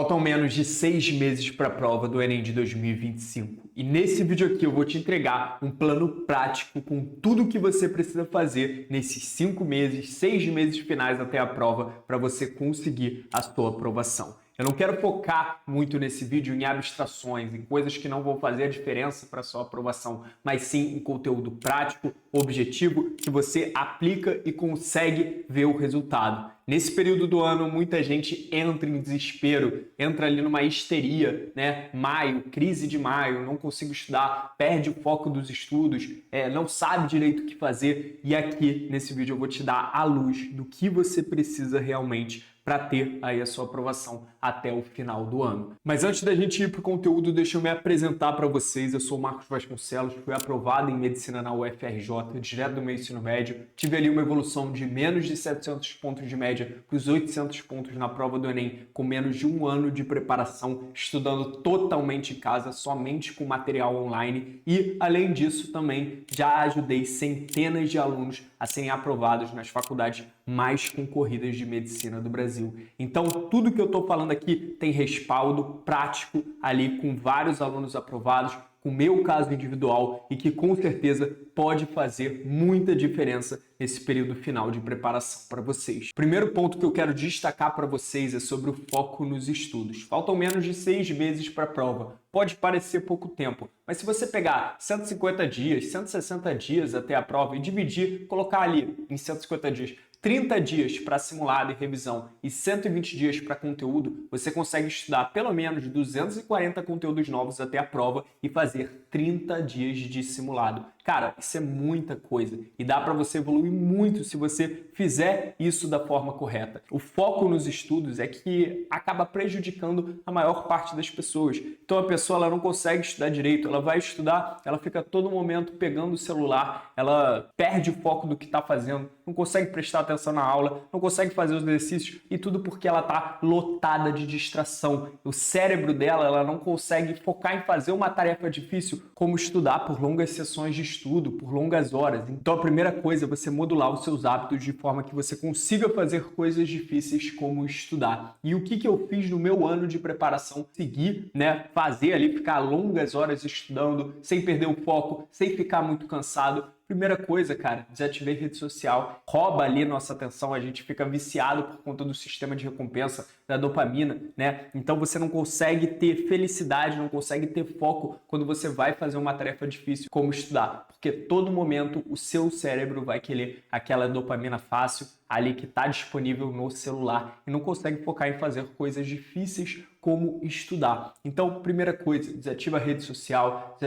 Faltam menos de 6 meses para a prova do Enem de 2025 e nesse vídeo aqui eu vou te entregar um plano prático com tudo o que você precisa fazer nesses 5 meses, 6 meses finais até a prova para você conseguir a sua aprovação. Eu não quero focar muito nesse vídeo em abstrações, em coisas que não vão fazer a diferença para a sua aprovação, mas sim em conteúdo prático, objetivo, que você aplica e consegue ver o resultado. Nesse período do ano, muita gente entra em desespero, entra ali numa histeria, né? Maio, crise de maio, não consigo estudar, perde o foco dos estudos, não sabe direito o que fazer. E aqui, nesse vídeo, eu vou te dar a luz do que você precisa realmente para ter aí a sua aprovação até o final do ano. Mas antes da gente ir para o conteúdo, deixa eu me apresentar para vocês. Eu sou o Marcos Vasconcelos, fui aprovado em Medicina na UFRJ, direto do meu ensino médio. Tive ali uma evolução de menos de 700 pontos de média para os 800 pontos na prova do Enem, com menos de um ano de preparação, estudando totalmente em casa, somente com material online. E, além disso, também já ajudei centenas de alunos a serem aprovados nas faculdades mais concorridas de medicina do Brasil. Então, tudo que eu estou falando aqui tem respaldo prático ali com vários alunos aprovados, com o meu caso individual e que com certeza pode fazer muita diferença nesse período final de preparação para vocês. O primeiro ponto que eu quero destacar para vocês é sobre o foco nos estudos. Faltam menos de 6 meses para a prova. Pode parecer pouco tempo, mas se você pegar 150 dias, 160 dias até a prova e dividir, colocar ali em 150 dias, 30 dias para simulado e revisão e 120 dias para conteúdo, você consegue estudar pelo menos 240 conteúdos novos até a prova e fazer 30 dias de simulado. Cara, isso é muita coisa e dá para você evoluir muito se você fizer isso da forma correta. O foco nos estudos é que acaba prejudicando a maior parte das pessoas. Então a pessoa ela não consegue estudar direito, ela vai estudar, ela fica a todo momento pegando o celular, ela perde o foco do que está fazendo, não consegue prestar atenção na aula, não consegue fazer os exercícios e tudo porque ela está lotada de distração. O cérebro dela ela não consegue focar em fazer uma tarefa difícil como estudar por longas sessões de estudo, por longas horas. Então a primeira coisa é você modular os seus hábitos de forma que você consiga fazer coisas difíceis como estudar. E o que eu fiz no meu ano de preparação? Seguir, né? Fazer ali, ficar longas horas estudando, sem perder o foco, sem ficar muito cansado. Primeira coisa, cara, desativei rede social, rouba ali nossa atenção, a gente fica viciado por conta do sistema de recompensa, da dopamina, né? Então você não consegue ter felicidade, não consegue ter foco quando você vai fazer uma tarefa difícil como estudar, porque todo momento o seu cérebro vai querer aquela dopamina fácil ali que está disponível no celular e não consegue focar em fazer coisas difíceis como estudar. Então, primeira coisa, desativa a rede social,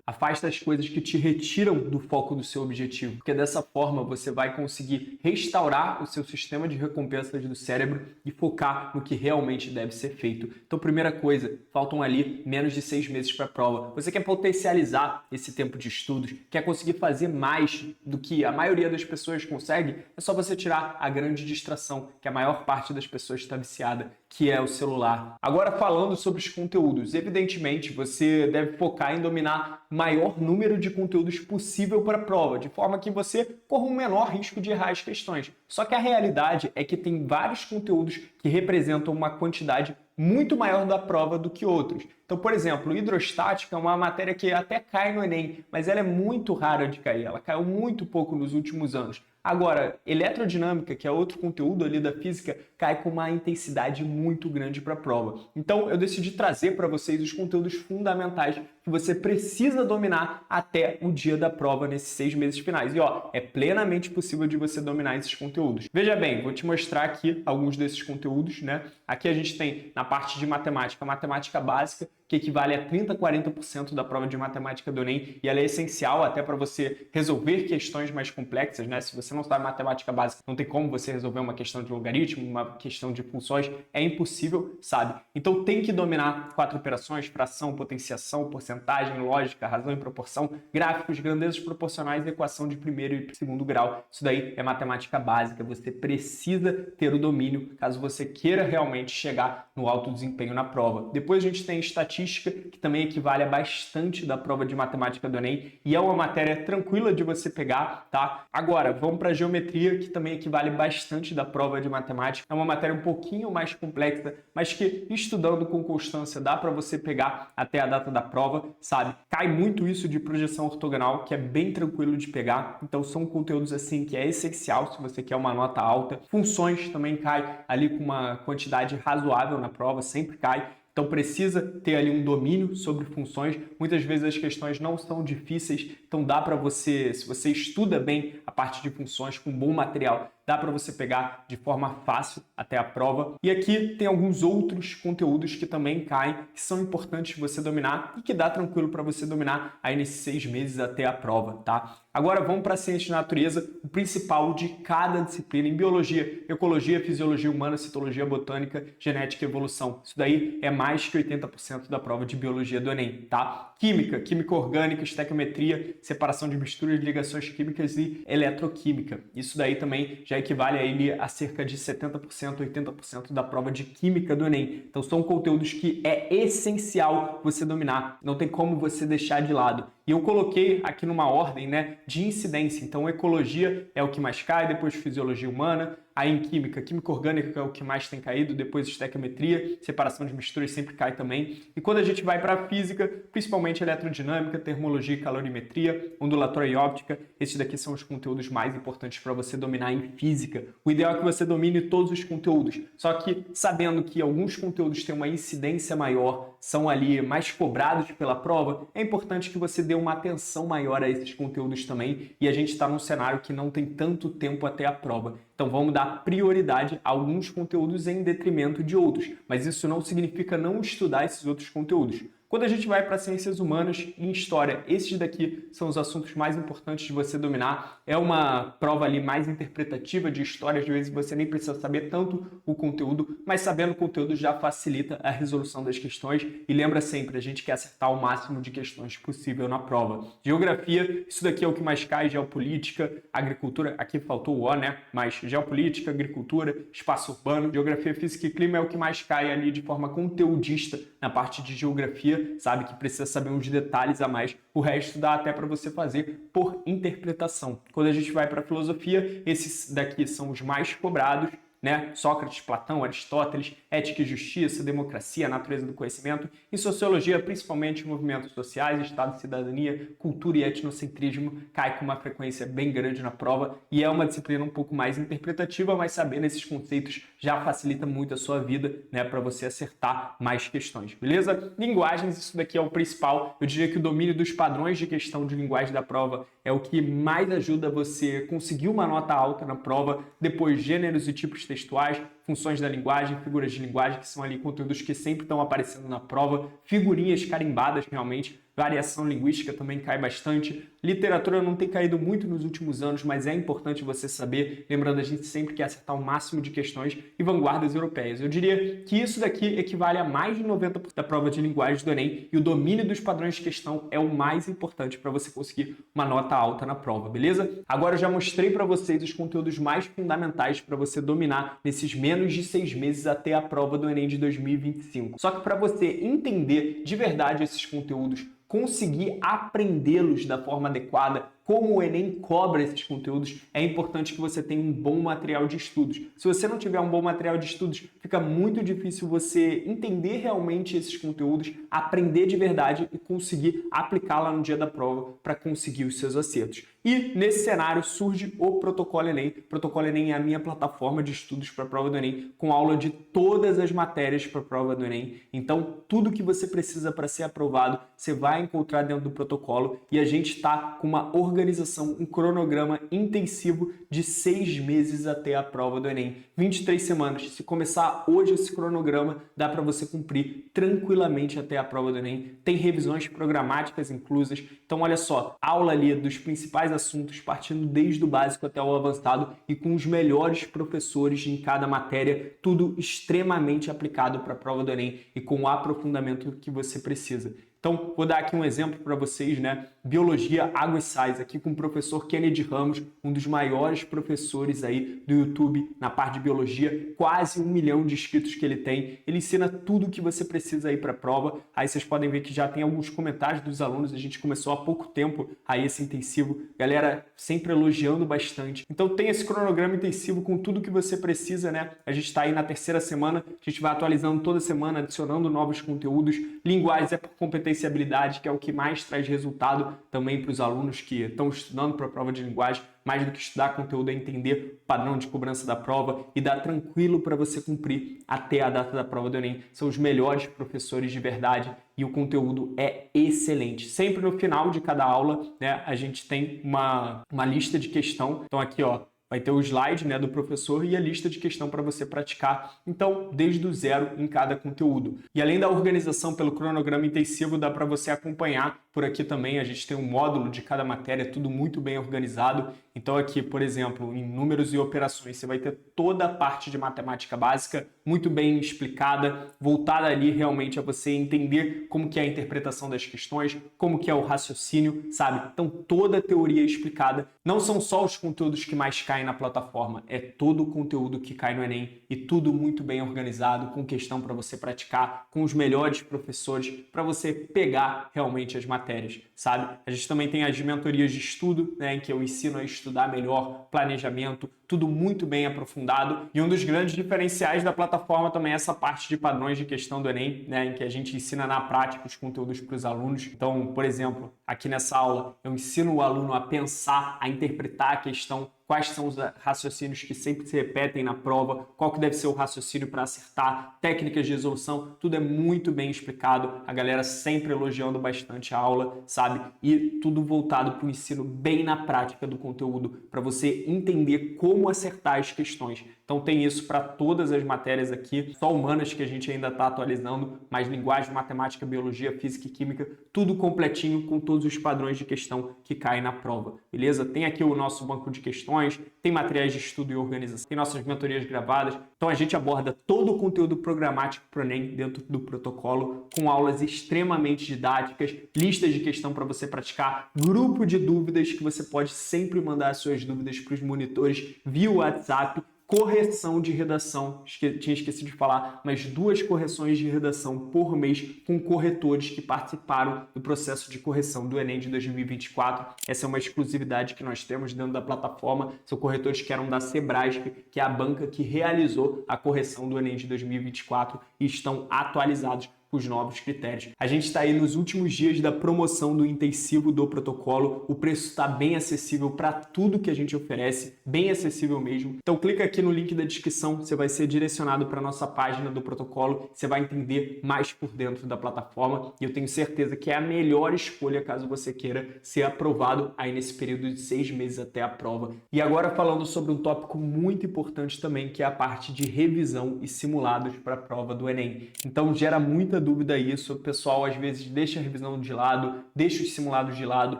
afasta as coisas que te retiram do foco do seu objetivo, porque dessa forma você vai conseguir restaurar o seu sistema de recompensas do cérebro e focar no que realmente deve ser feito. Então, primeira coisa, faltam ali menos de 6 meses para a prova. Você quer potencializar esse tempo de estudos, quer conseguir fazer mais do que a maioria das pessoas consegue, é só você tirar a grande distração que a maior parte das pessoas está viciada, que é o celular. Agora falando sobre os conteúdos, evidentemente você deve focar em dominar o maior número de conteúdos possível para a prova, de forma que você corra um menor risco de errar as questões. Só que a realidade é que tem vários conteúdos que representam uma quantidade muito maior da prova do que outros. Então, por exemplo, hidrostática é uma matéria que até cai no Enem, mas ela é muito rara de cair, ela caiu muito pouco nos últimos anos. Agora, eletrodinâmica, que é outro conteúdo ali da física, cai com uma intensidade muito grande para a prova. Então, eu decidi trazer para vocês os conteúdos fundamentais que você precisa dominar até o dia da prova nesses 6 meses finais. E ó, é plenamente possível de você dominar esses conteúdos. Veja bem, vou te mostrar aqui alguns desses conteúdos, né? Aqui a gente tem na parte de matemática, matemática básica, que equivale a 30% a 40% da prova de matemática do Enem, e ela é essencial até para você resolver questões mais complexas, né? Se você não sabe matemática básica, não tem como você resolver uma questão de logaritmo, uma questão de funções, é impossível, sabe? Então tem que dominar 4 operações, fração, potenciação, porcentagem, lógica, razão e proporção, gráficos, grandezas proporcionais e equação de primeiro e segundo grau. Isso daí é matemática básica, você precisa ter o domínio caso você queira realmente chegar no alto desempenho na prova. Depois a gente tem estatística, que também equivale a bastante da prova de matemática do Enem e é uma matéria tranquila de você pegar, tá? Agora, vamos para geometria, que também equivale bastante da prova de matemática. É uma matéria um pouquinho mais complexa, mas que estudando com constância dá para você pegar até a data da prova, sabe? Cai muito isso de projeção ortogonal, que é bem tranquilo de pegar, então são conteúdos assim que é essencial se você quer uma nota alta. Funções também cai ali com uma quantidade razoável na prova, sempre cai. Então precisa ter ali um domínio sobre funções. Muitas vezes as questões não são difíceis, então dá para você, se você estuda bem a parte de funções com bom material, dá para você pegar de forma fácil até a prova. E aqui tem alguns outros conteúdos que também caem, que são importantes você dominar e que dá tranquilo para você dominar aí nesses 6 meses até a prova, tá? Agora vamos para a ciência de natureza, o principal de cada disciplina em biologia, ecologia, fisiologia humana, citologia, botânica, genética e evolução. Isso daí é mais que 80% da prova de biologia do Enem, tá? Química, química orgânica, estequiometria, separação de misturas, ligações químicas e eletroquímica. Isso daí também já equivale a cerca de 70%, 80% da prova de química do Enem. Então são conteúdos que é essencial você dominar, não tem como você deixar de lado. E eu coloquei aqui numa ordem, né, de incidência. Então ecologia é o que mais cai, depois fisiologia humana, aí em química, química orgânica é o que mais tem caído, depois estequiometria, separação de misturas sempre cai também. E quando a gente vai para a física, principalmente eletrodinâmica, termologia e calorimetria, ondulatória e óptica, esses daqui são os conteúdos mais importantes para você dominar em física. O ideal é que você domine todos os conteúdos, só que sabendo que alguns conteúdos têm uma incidência maior, são ali mais cobrados pela prova, é importante que você dê uma atenção maior a esses conteúdos também, e a gente está num cenário que não tem tanto tempo até a prova. Então vamos dar prioridade a alguns conteúdos em detrimento de outros, mas isso não significa não estudar esses outros conteúdos. Quando a gente vai para ciências humanas e história, esses daqui são os assuntos mais importantes de você dominar. É uma prova ali mais interpretativa de história, às vezes você nem precisa saber tanto o conteúdo, mas sabendo o conteúdo já facilita a resolução das questões. E lembra sempre, a gente quer acertar o máximo de questões possível na prova. Geografia, isso daqui é o que mais cai, geopolítica, agricultura, aqui faltou o O, né? Mas geopolítica, agricultura, espaço urbano, geografia, física e clima é o que mais cai ali de forma conteudista na parte de geografia, sabe, que precisa saber uns detalhes a mais. O resto dá até para você fazer por interpretação. Quando a gente vai para filosofia, esses daqui são os mais cobrados, né? Sócrates, Platão, Aristóteles, ética e justiça, democracia, natureza do conhecimento. Em sociologia, principalmente movimentos sociais, estado de cidadania, cultura e etnocentrismo, cai com uma frequência bem grande na prova e é uma disciplina um pouco mais interpretativa, mas saber esses conceitos já facilita muito a sua vida, né, para você acertar mais questões, beleza? Linguagens, isso daqui é o principal. Eu diria que o domínio dos padrões de questão de linguagem da prova é o que mais ajuda você a conseguir uma nota alta na prova. Depois, gêneros e tipos textuais, funções da linguagem, figuras de linguagem, que são ali conteúdos que sempre estão aparecendo na prova, figurinhas carimbadas realmente, variação linguística também cai bastante. Literatura não tem caído muito nos últimos anos, mas é importante você saber, lembrando, a gente sempre quer acertar o máximo de questões, e vanguardas europeias. Eu diria que isso daqui equivale a mais de 90% da prova de linguagem do Enem, e o domínio dos padrões de questão é o mais importante para você conseguir uma nota alta na prova, beleza? Agora eu já mostrei para vocês os conteúdos mais fundamentais para você dominar nesses menos de 6 meses até a prova do Enem de 2025. Só que para você entender de verdade esses conteúdos, conseguir aprendê-los da forma adequada, como o Enem cobra esses conteúdos, é importante que você tenha um bom material de estudos. Se você não tiver um bom material de estudos, fica muito difícil você entender realmente esses conteúdos, aprender de verdade e conseguir aplicar lá no dia da prova para conseguir os seus acertos. E nesse cenário surge o Protocolo Enem. O Protocolo Enem é a minha plataforma de estudos para a prova do Enem, com aula de todas as matérias para a prova do Enem. Então, tudo que você precisa para ser aprovado, você vai encontrar dentro do protocolo, e a gente está com uma organização, um cronograma intensivo de 6 meses até a prova do Enem. 23 semanas. Se começar hoje esse cronograma, dá para você cumprir tranquilamente até a prova do Enem. Tem revisões programáticas inclusas. Então, olha só, aula ali dos principais assuntos, partindo desde o básico até o avançado e com os melhores professores em cada matéria, tudo extremamente aplicado para a prova do Enem e com o aprofundamento que você precisa. Então, vou dar aqui um exemplo para vocês, né? Biologia, água e sais, aqui com o professor Kennedy Ramos, um dos maiores professores aí do YouTube na parte de biologia, quase 1 milhão de inscritos que ele tem. Ele ensina tudo o que você precisa aí para a prova. Aí vocês podem ver que já tem alguns comentários dos alunos, a gente começou há pouco tempo aí esse intensivo, galera sempre elogiando bastante. Então tem esse cronograma intensivo com tudo que você precisa, né? A gente está aí na terceira semana, a gente vai atualizando toda semana, adicionando novos conteúdos. Linguagens é por competência e habilidade, que é o que mais traz resultado também para os alunos que estão estudando para a prova de linguagem. Mais do que estudar conteúdo é entender o padrão de cobrança da prova e dar tranquilo para você cumprir até a data da prova do Enem. São os melhores professores de verdade e o conteúdo é excelente. Sempre no final de cada aula, né, a gente tem uma lista de questão. Então aqui, ó, vai ter o slide, né, do professor e a lista de questão para você praticar. Então, desde o zero em cada conteúdo. E além da organização pelo cronograma intensivo, dá para você acompanhar por aqui também. A gente tem um módulo de cada matéria, tudo muito bem organizado. Então aqui, por exemplo, em números e operações, você vai ter toda a parte de matemática básica muito bem explicada, voltada ali realmente a você entender como que é a interpretação das questões, como que é o raciocínio, sabe? Então toda a teoria explicada. Não são só os conteúdos que mais caem na plataforma, é todo o conteúdo que cai no Enem e tudo muito bem organizado, com questão para você praticar, com os melhores professores, para você pegar realmente as matérias, sabe? A gente também tem as mentorias de estudo, né, em que eu ensino a estudar melhor, planejamento, tudo muito bem aprofundado. E um dos grandes diferenciais da plataforma também é essa parte de padrões de questão do Enem, né, em que a gente ensina na prática os conteúdos para os alunos. Então, por exemplo, aqui nessa aula, eu ensino o aluno a pensar, a interpretar a questão, quais são os raciocínios que sempre se repetem na prova, qual que deve ser o raciocínio para acertar, técnicas de resolução, tudo é muito bem explicado, a galera sempre elogiando bastante a aula, sabe? E tudo voltado para o ensino bem na prática do conteúdo, para você entender como acertar as questões. Então tem isso para todas as matérias aqui, só humanas que a gente ainda está atualizando, mas linguagem, matemática, biologia, física e química, tudo completinho com todos os padrões de questão que caem na prova, beleza? Tem aqui o nosso banco de questões, tem materiais de estudo e organização, tem nossas mentorias gravadas. Então a gente aborda todo o conteúdo programático para o Enem dentro do protocolo, com aulas extremamente didáticas, listas de questão para você praticar, grupo de dúvidas que você pode sempre mandar as suas dúvidas para os monitores via WhatsApp, correção de redação, tinha esquecido de falar, mas 2 correções de redação por mês com corretores que participaram do processo de correção do Enem de 2024. Essa é uma exclusividade que nós temos dentro da plataforma. São corretores que eram da Sebrasp, que é a banca que realizou a correção do Enem de 2024 e estão atualizados com os novos critérios. A gente está aí nos últimos dias da promoção do intensivo do protocolo. O preço está bem acessível para tudo que a gente oferece, bem acessível mesmo. Então clica aqui no link da descrição, você vai ser direcionado para a nossa página do protocolo, você vai entender mais por dentro da plataforma e eu tenho certeza que é a melhor escolha caso você queira ser aprovado aí nesse período de 6 meses até a prova. E agora falando sobre um tópico muito importante também, que é a parte de revisão e simulados para a prova do Enem. Então gera muita dúvida isso, o pessoal às vezes deixa a revisão de lado, deixa os simulados de lado,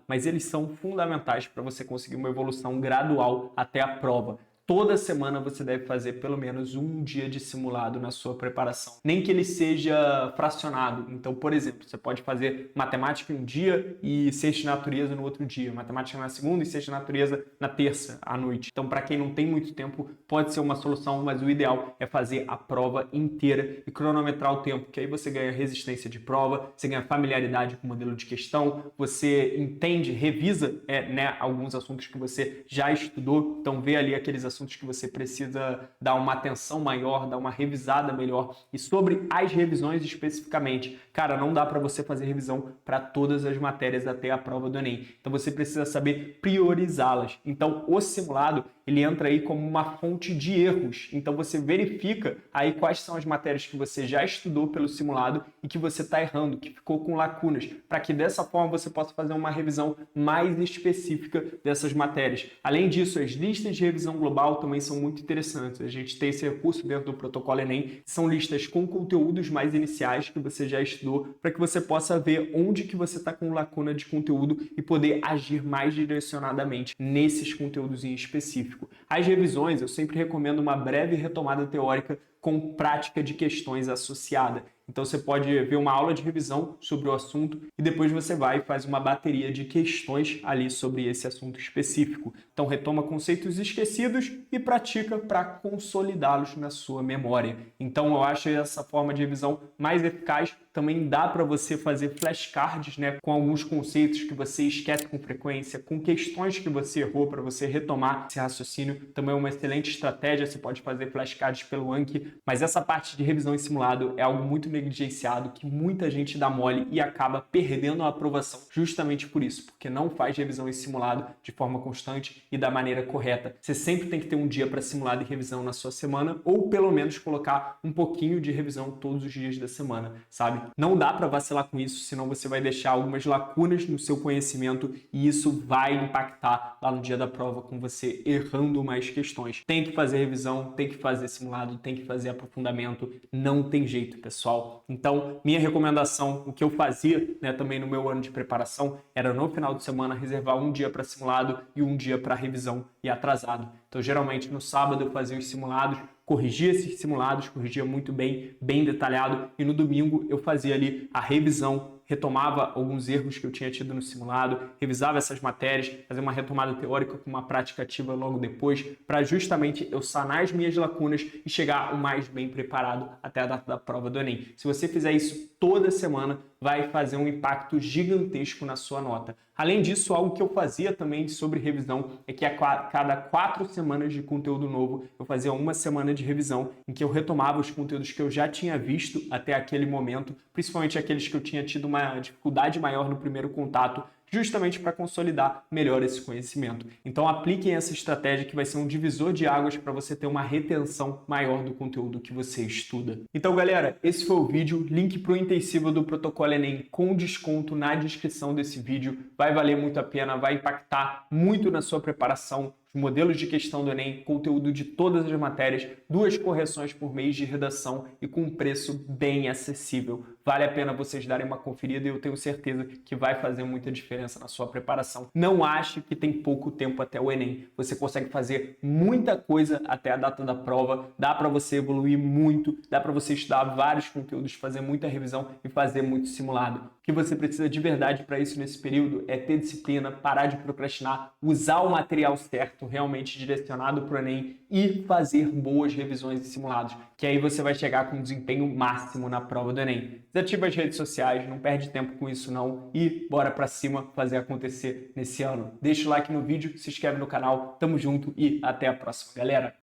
mas eles são fundamentais para você conseguir uma evolução gradual até a prova. Toda semana você deve fazer pelo menos um dia de simulado na sua preparação. Nem que ele seja fracionado. Então, por exemplo, você pode fazer matemática em um dia e ciência de natureza no outro dia. Matemática na segunda e ciência de natureza na terça, à noite. Então, para quem não tem muito tempo, pode ser uma solução, mas o ideal é fazer a prova inteira e cronometrar o tempo, que aí você ganha resistência de prova, você ganha familiaridade com o modelo de questão, você entende, revisa alguns assuntos que você já estudou. Então, vê ali aqueles assuntos que você precisa dar uma atenção maior, dar uma revisada melhor. E sobre as revisões especificamente, cara, não dá para você fazer revisão para todas as matérias até a prova do Enem. Então você precisa saber priorizá-las. Então o simulado, ele entra aí como uma fonte de erros. Então você verifica aí quais são as matérias que você já estudou pelo simulado e que você está errando, que ficou com lacunas, para que dessa forma você possa fazer uma revisão mais específica dessas matérias. Além disso, as listas de revisão global também são muito interessantes. A gente tem esse recurso dentro do protocolo Enem, são listas com conteúdos mais iniciais que você já estudou, para que você possa ver onde que você está com lacuna de conteúdo e poder agir mais direcionadamente nesses conteúdos em específico. As revisões, eu sempre recomendo uma breve retomada teórica com prática de questões associada. Então você pode ver uma aula de revisão sobre o assunto e depois você vai e faz uma bateria de questões ali sobre esse assunto específico. Então retoma conceitos esquecidos e pratica para consolidá-los na sua memória. Então eu acho essa forma de revisão mais eficaz. Também dá para você fazer flashcards, né, com alguns conceitos que você esquece com frequência, com questões que você errou para você retomar esse raciocínio. Também é uma excelente estratégia, você pode fazer flashcards pelo Anki, mas essa parte de revisão em simulado é algo muito negligenciado, que muita gente dá mole e acaba perdendo a aprovação justamente por isso, porque não faz revisão em simulado de forma constante e da maneira correta. Você sempre tem que ter um dia para simulado e revisão na sua semana, ou pelo menos colocar um pouquinho de revisão todos os dias da semana, sabe? Não dá para vacilar com isso, senão você vai deixar algumas lacunas no seu conhecimento e isso vai impactar lá no dia da prova com você errando mais questões. Tem que fazer revisão, tem que fazer simulado, tem que fazer aprofundamento, não tem jeito, pessoal. Então, minha recomendação, o que eu fazia, né, também no meu ano de preparação, era no final de semana reservar um dia para simulado e um dia para revisão e atrasado. Então, geralmente no sábado eu fazia os simulados, corrigia esses simulados, corrigia muito bem, bem detalhado, e no domingo eu fazia ali a revisão, retomava alguns erros que eu tinha tido no simulado, revisava essas matérias, fazia uma retomada teórica com uma prática ativa logo depois, para justamente eu sanar as minhas lacunas e chegar o mais bem preparado até a data da prova do Enem. Se você fizer isso toda semana, vai fazer um impacto gigantesco na sua nota. Além disso, algo que eu fazia também sobre revisão é que a cada 4 semanas de conteúdo novo, eu fazia uma semana de revisão em que eu retomava os conteúdos que eu já tinha visto até aquele momento, principalmente aqueles que eu tinha tido uma dificuldade maior no primeiro contato, justamente para consolidar melhor esse conhecimento. Então apliquem essa estratégia que vai ser um divisor de águas para você ter uma retenção maior do conteúdo que você estuda. Então galera, esse foi o vídeo, link para o intensivo do Protocolo Enem com desconto na descrição desse vídeo, vai valer muito a pena, vai impactar muito na sua preparação, modelos de questão do Enem, conteúdo de todas as matérias, 2 correções por mês de redação e com um preço bem acessível. Vale a pena vocês darem uma conferida e eu tenho certeza que vai fazer muita diferença na sua preparação. Não ache que tem pouco tempo até o Enem. Você consegue fazer muita coisa até a data da prova, dá para você evoluir muito, dá para você estudar vários conteúdos, fazer muita revisão e fazer muito simulado. O que você precisa de verdade para isso nesse período é ter disciplina, parar de procrastinar, usar o material certo, realmente direcionado para o Enem e fazer boas revisões e simulados, que aí você vai chegar com um desempenho máximo na prova do Enem. Desativa as redes sociais, não perde tempo com isso não e bora para cima fazer acontecer nesse ano. Deixa o like no vídeo, se inscreve no canal, tamo junto e até a próxima, galera!